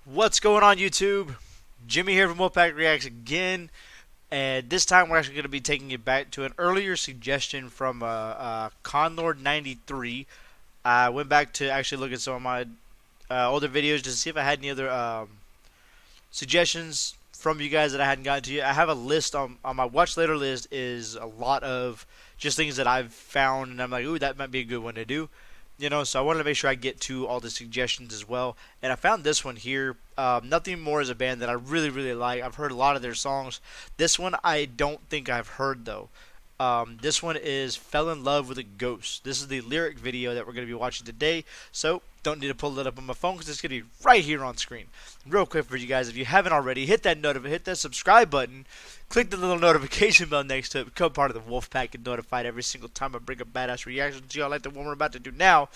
What's going on, YouTube? Jimmy here from Wolfpack Reacts again, and this time we're actually going to be taking it back to an earlier suggestion from Conlord93. I went back to actually look at some of my older videos just to see if I had any other suggestions from you guys that I hadn't gotten to yet. I have a list on my watch later list is a lot of just things that I've found, and I'm like, ooh, that might be a good one to do. So I wanted to make sure I get to all the suggestions as well. And I found this one here. Nothing More is a band that I really, really like. I've heard a lot of their songs. This one I don't think I've heard, though. This one is Fell in Love with a Ghost. This is the lyric video that we're going to be watching today. So don't need to pull it up on my phone because it's going to be right here on screen. Real quick for you guys, if you haven't already, hit that subscribe button. Click the little notification bell next to it. Become part of the Wolfpack and notified every single time I bring a badass reaction to y'all like the one we're about to do now.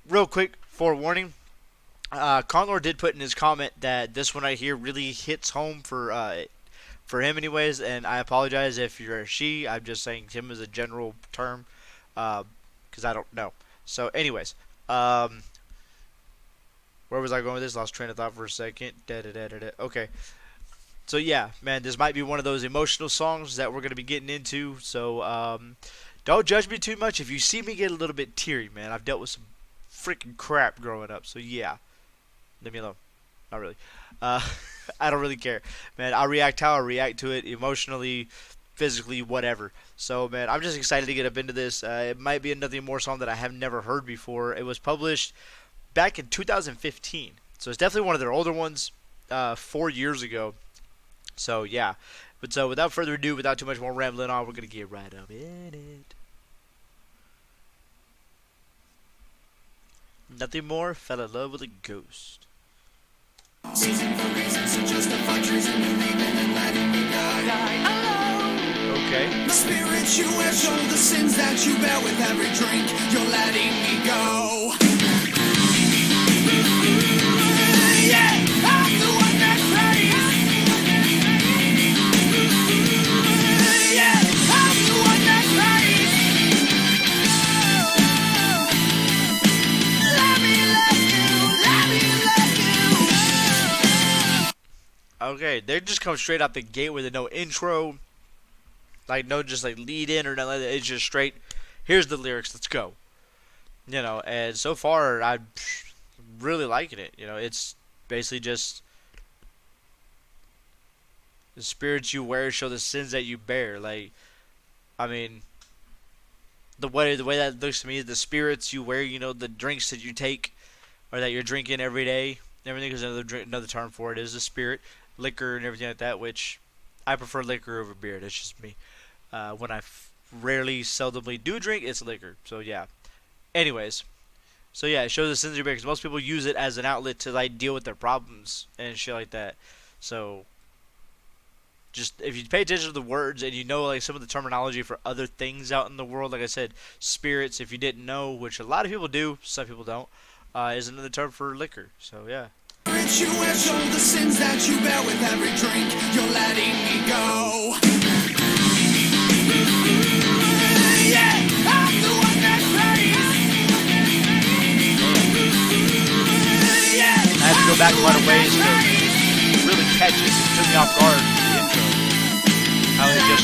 Real quick, forewarning. Conlor did put in his comment that this one right here really hits home for him anyways, and I apologize if you're a she. I'm just saying him as a general term because I don't know. So anyways, where was I going with this? Lost train of thought for a second. Okay. So yeah, man, this might be one of those emotional songs that we're going to be getting into. So don't judge me too much. If you see me get a little bit teary, man, I've dealt with some freaking crap growing up. So yeah, leave me alone. Not really. I don't really care, man. I react how I react to it, emotionally, physically, whatever. So man, I'm just excited to get up into this. It might be another more song that I have never heard before. It was published back in 2015, so it's definitely one of their older ones. 4 years ago. So yeah, but so without further ado, without too much more rambling on, we're gonna get right up in it. Nothing More, Fell in Love with a Ghost. Season for reasons to justify treason, believing and letting me die. Okay. The spirit you wear show the sins that you bear with every drink. You're letting me go. Yeah, I'm the one that prays. Yeah, I'm the one that prays. Let me love you. Okay, they just come straight out the gate with no intro, like no just like lead in or nothing like that. It's just straight. Here's the lyrics. Let's go. And so far I'm really liking it. It's basically just the spirits you wear show the sins that you bear. Like, I mean, the way that looks to me is the spirits you wear. The drinks that you take or that you're drinking every day. Everything, because another term for it is the spirit, liquor, and everything like that. Which I prefer liquor over beer. That's just me. When I rarely, seldomly do drink, it's liquor. So yeah. Anyways, so yeah, it shows the sins you bear because most people use it as an outlet to like deal with their problems and shit like that. So just if you pay attention to the words and you know like some of the terminology for other things out in the world, like I said, spirits, if you didn't know, which a lot of people do, some people don't, is another term for liquor. So yeah. You wear show the sins that you bear with every drink. You're letting me go. Yeah, I'm the one that prays. Yeah, I had to go back a lot of ways to really catch it. It took me off guard with the intro. How it just.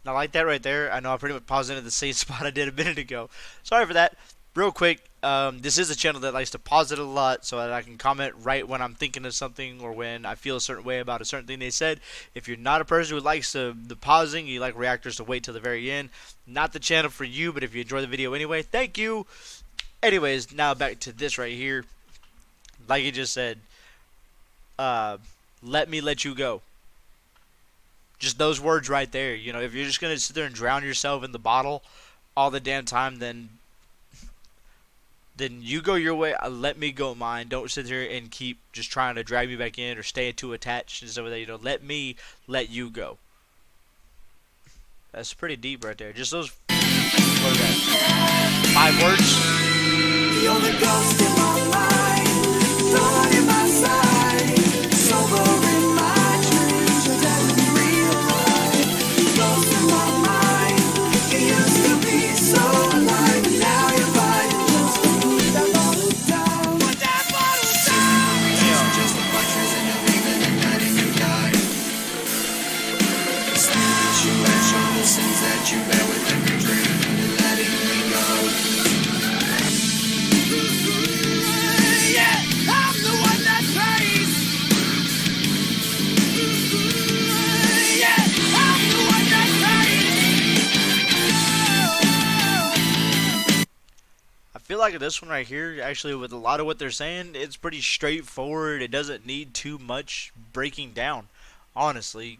I like that right there. I know I pretty much paused into the same spot I did a minute ago. Sorry for that. Real quick, this is a channel that likes to pause it a lot so that I can comment right when I'm thinking of something or when I feel a certain way about a certain thing they said. If you're not a person who likes the pausing, you like reactors to wait till the very end, not the channel for you, but if you enjoy the video anyway, thank you. Anyways, now back to this right here. Like he just said, let me let you go. Just those words right there. If you're just going to sit there and drown yourself in the bottle all the damn time, then you go your way, let me go mine. Don't sit there and keep just trying to drag me back in or stay too attached and stuff like that. Let me let you go. That's pretty deep right there. Just those 5 words. you're the ghost in my mind, the one in my side, sober in my dreams, you're dead in real life. Ghost in my mind, you used to be so alive, now you're feel like this one right here, actually, with a lot of what they're saying, it's pretty straightforward. It doesn't need too much breaking down, honestly.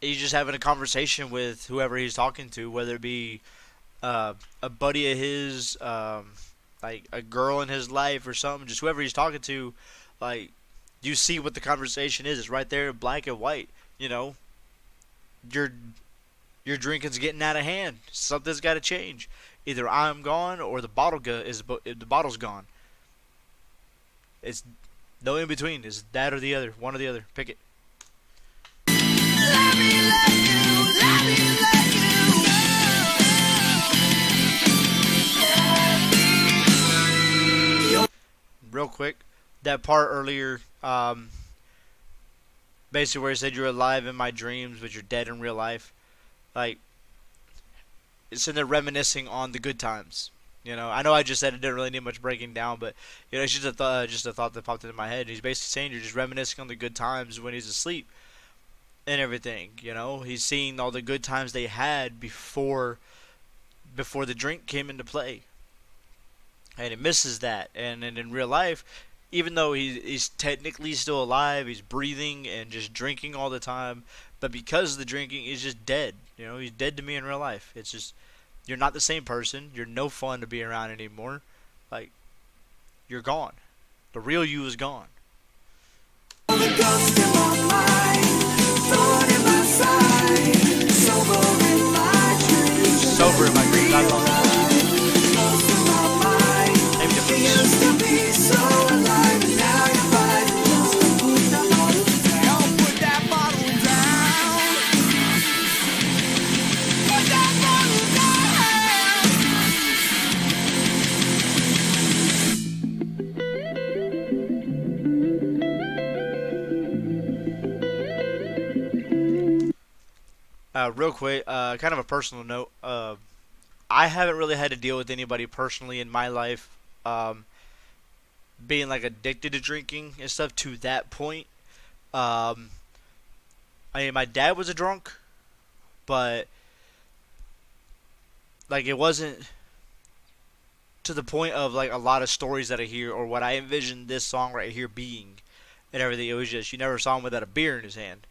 He's just having a conversation with whoever he's talking to, whether it be a buddy of his, like a girl in his life or something, just whoever he's talking to, like you see what the conversation is. It's right there, black and white. You know, your your drinking's getting out of hand. Something's got to change. Either I'm gone or the bottle's gone. It's no in between. It's that or the other. One or the other. Pick it. Let me let you, let me let you. Real quick, that part earlier, basically where he said you're alive in my dreams, but you're dead in real life. Like, it's in there reminiscing on the good times. You know, I know I just said it didn't really need much breaking down, but you know, it's just a thought that popped into my head. He's basically saying you're just reminiscing on the good times when he's asleep and everything. You know, he's seeing all the good times they had before the drink came into play, and he misses that. And in real life, even though he's technically still alive, he's breathing and just drinking all the time. But because of the drinking, he's just dead. You know, he's dead to me in real life. It's just you're not the same person. You're no fun to be around anymore. Like, you're gone. The real you is gone. The ghost in my mind, thorn in my side, sober in my dreams. Sober in my dreams. I love that. Ghost in my mind, Name you difference. used to be so alive, and now you're fine. Put that bottle down, put that bottle down, put that bottle down. Real quick, kind of a personal note. I haven't really had to deal with anybody personally in my life, being like addicted to drinking and stuff to that point. Um, I mean, my dad was a drunk, but like it wasn't to the point of like a lot of stories that I hear or what I envisioned this song right here being and everything. It was just you never saw him without a beer in his hand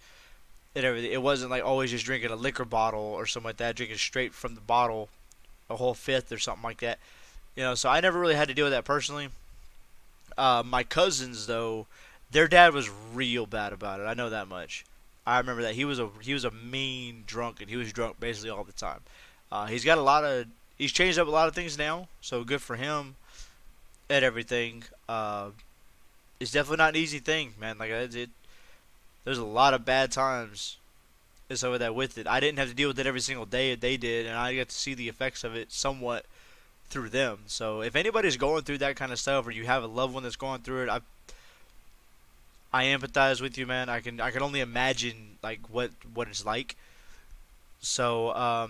and everything. It wasn't like always just drinking a liquor bottle or something like that, drinking straight from the bottle, a whole fifth or something like that. You know, so I never really had to deal with that personally. My cousins though, their dad was real bad about it. I know that much. I remember that he was a mean drunk and he was drunk basically all the time. He's changed up a lot of things now, so good for him and everything. It's definitely not an easy thing, man. Like there's a lot of bad times and some of that with it. I didn't have to deal with it every single day they did, and I got to see the effects of it somewhat through them. So if anybody's going through that kind of stuff, or you have a loved one that's going through it, I empathize with you, man. I can only imagine like what it's like. So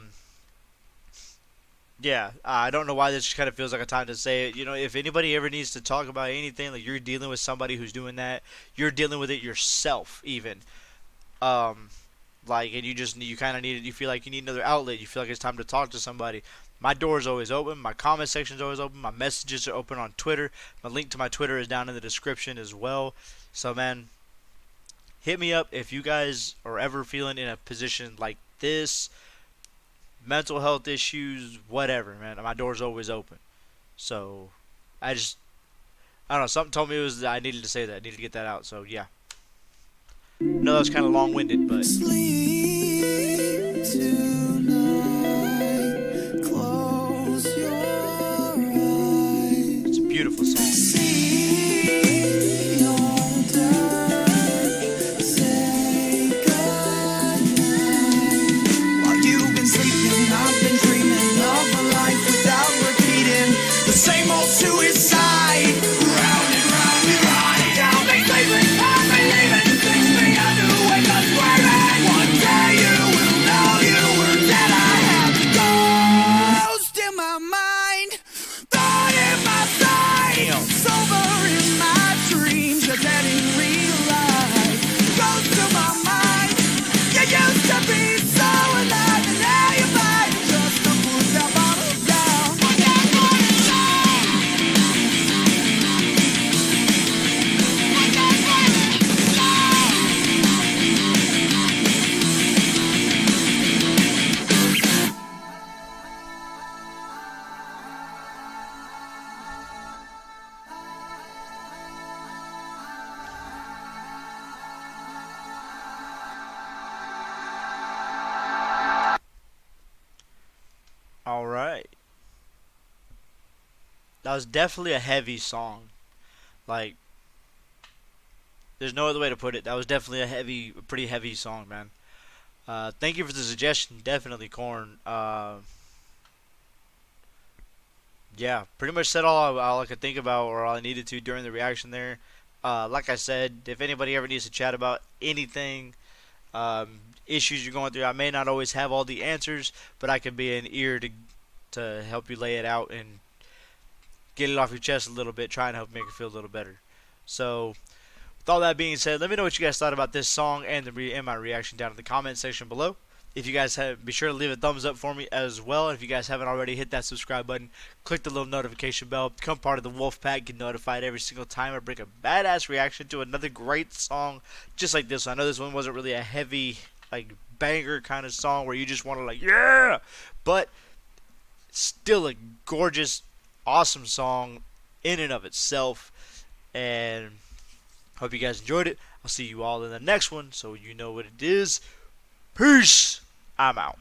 yeah, I don't know why this kind of feels like a time to say it. You know, if anybody ever needs to talk about anything, like you're dealing with somebody who's doing that, you're dealing with it yourself, even. Um, like, and you kind of need it. You feel like you need another outlet. You feel like it's time to talk to somebody. My door is always open. My comment section is always open. My messages are open on Twitter. My link to my Twitter is down in the description as well. So, man, hit me up if you guys are ever feeling in a position like this. Mental health issues, whatever, man. My door's always open. So, I don't know. Something told me I needed to say that. I needed to get that out. So, yeah. I know that was kind of long-winded, but Sleep tonight, close your eyes. it's a beautiful song. See your death, say goodnight. While you've been sleeping, I've been dreaming of a life without repeating the same old suicide. Round and round we ride down the sleeping path, believing things began to wake us swearing. One day you will know you were right. That was definitely a heavy song. Like, there's no other way to put it. That was definitely a pretty heavy song, man. Thank you for the suggestion. Definitely corn. Yeah, pretty much said all I could think about or all I needed to during the reaction there. Like I said, if anybody ever needs to chat about anything, issues you're going through, I may not always have all the answers, but I can be an ear to help you lay it out and get it off your chest a little bit, try and help make it feel a little better. So, with all that being said, let me know what you guys thought about this song and my reaction down in the comment section below. If you guys have, be sure to leave a thumbs up for me as well. And if you guys haven't already, hit that subscribe button, click the little notification bell, become part of the Wolf Pack, get notified every single time I bring a badass reaction to another great song just like this one. I know this one wasn't really a heavy, like, banger kind of song where you just want to, like, yeah, but still a gorgeous, awesome song in and of itself. And hope you guys enjoyed it. I'll see you all in the next one, so you know what it is. Peace. I'm out.